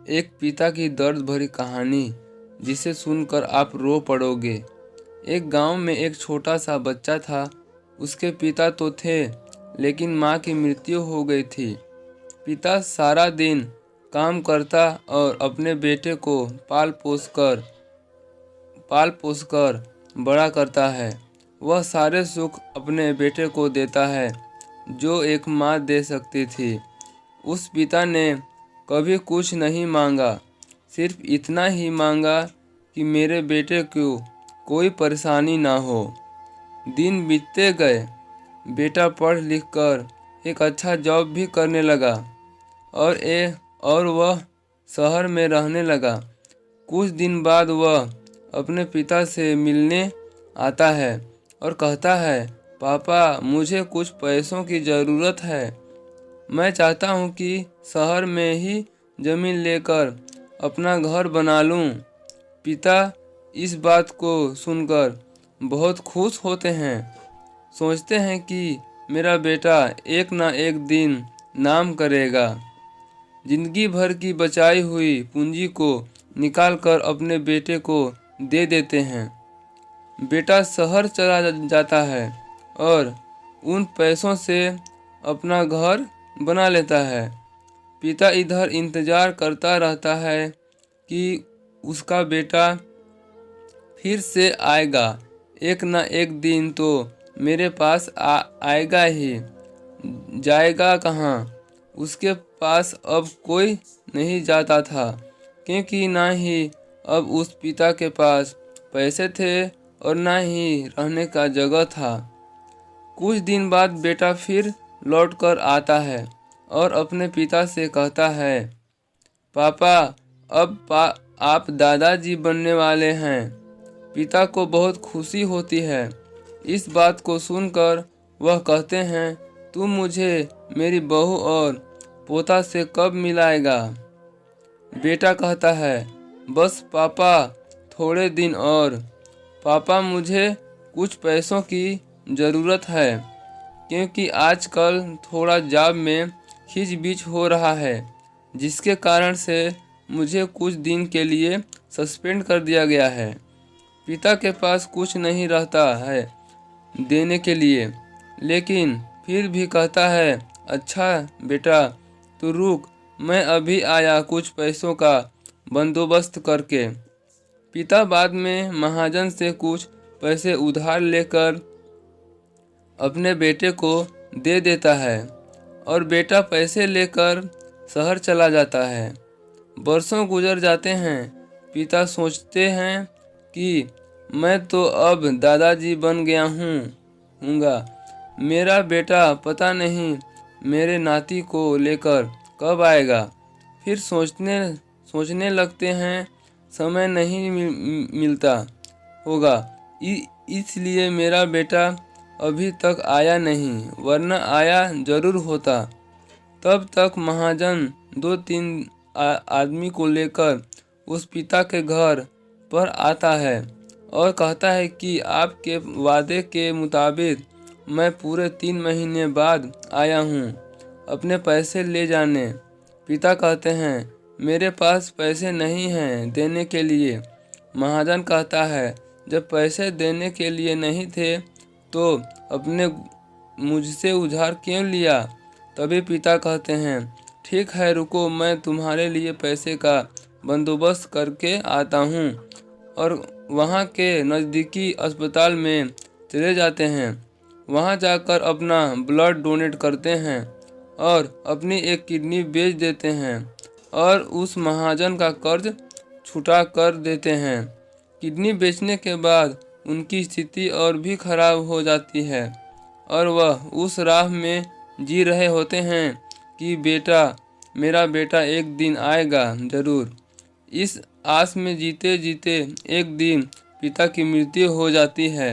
एक पिता की दर्द भरी कहानी जिसे सुनकर आप रो पड़ोगे। एक गांव में एक छोटा सा बच्चा था। उसके पिता तो थे, लेकिन माँ की मृत्यु हो गई थी। पिता सारा दिन काम करता और अपने बेटे को पाल पोस कर बड़ा करता है। वह सारे सुख अपने बेटे को देता है जो एक माँ दे सकती थी। उस पिता ने कभी कुछ नहीं मांगा, सिर्फ इतना ही मांगा कि मेरे बेटे को कोई परेशानी ना हो। दिन बीतते गए। बेटा पढ़ लिख कर एक अच्छा जॉब भी करने लगा और वह शहर में रहने लगा। कुछ दिन बाद वह अपने पिता से मिलने आता है और कहता है, पापा, मुझे कुछ पैसों की ज़रूरत है। मैं चाहता हूँ कि शहर में ही ज़मीन लेकर अपना घर बना लूँ। पिता इस बात को सुनकर बहुत खुश होते हैं। सोचते हैं कि मेरा बेटा एक ना एक दिन नाम करेगा। जिंदगी भर की बचाई हुई पूंजी को निकाल कर अपने बेटे को दे देते हैं। बेटा शहर चला जाता है और उन पैसों से अपना घर बना लेता है। पिता इधर इंतज़ार करता रहता है कि उसका बेटा फिर से आएगा। एक ना एक दिन तो मेरे पास आएगा ही। जाएगा कहाँ? उसके पास अब कोई नहीं जाता था, क्योंकि ना ही अब उस पिता के पास पैसे थे और ना ही रहने का जगह था। कुछ दिन बाद बेटा फिर लौट कर आता है और अपने पिता से कहता है, पापा, आप दादाजी बनने वाले हैं। पिता को बहुत खुशी होती है। इस बात को सुनकर वह कहते हैं, तुम मुझे मेरी बहू और पोता से कब मिलाएगा? बेटा कहता है, बस पापा, थोड़े दिन और। पापा, मुझे कुछ पैसों की ज़रूरत है, क्योंकि आजकल थोड़ा जॉब में खींचबीच हो रहा है, जिसके कारण से मुझे कुछ दिन के लिए सस्पेंड कर दिया गया है। पिता के पास कुछ नहीं रहता है देने के लिए, लेकिन फिर भी कहता है, अच्छा बेटा, तू रुक, मैं अभी आया कुछ पैसों का बंदोबस्त करके। पिता बाद में महाजन से कुछ पैसे उधार लेकर अपने बेटे को दे देता है और बेटा पैसे लेकर शहर चला जाता है। बरसों गुजर जाते हैं। पिता सोचते हैं कि मैं तो अब दादाजी बन गया हूँगा। मेरा बेटा पता नहीं मेरे नाती को लेकर कब आएगा। फिर सोचने लगते हैं, समय नहीं मिलता होगा, इसलिए मेरा बेटा अभी तक आया नहीं, वरना आया जरूर होता। तब तक महाजन 2-3 आदमी को लेकर उस पिता के घर पर आता है और कहता है कि आपके वादे के मुताबिक मैं पूरे 3 महीने बाद आया हूँ अपने पैसे ले जाने। पिता कहते हैं, मेरे पास पैसे नहीं हैं देने के लिए। महाजन कहता है, जब पैसे देने के लिए नहीं थे तो अपने मुझसे उधार क्यों लिया? तभी पिता कहते हैं, ठीक है, रुको, मैं तुम्हारे लिए पैसे का बंदोबस्त करके आता हूँ। और वहाँ के नज़दीकी अस्पताल में चले जाते हैं। वहाँ जाकर अपना ब्लड डोनेट करते हैं और अपनी एक किडनी बेच देते हैं और उस महाजन का कर्ज छुटा कर देते हैं। किडनी बेचने के बाद उनकी स्थिति और भी खराब हो जाती है और वह उस राह में जी रहे होते हैं कि मेरा बेटा एक दिन आएगा ज़रूर। इस आस में जीते जीते एक दिन पिता की मृत्यु हो जाती है,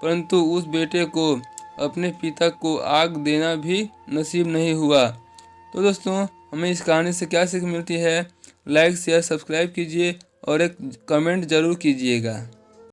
परंतु उस बेटे को अपने पिता को आग देना भी नसीब नहीं हुआ। तो दोस्तों, हमें इस कहानी से क्या सीख मिलती है? लाइक, शेयर, सब्सक्राइब कीजिए और एक कमेंट ज़रूर कीजिएगा।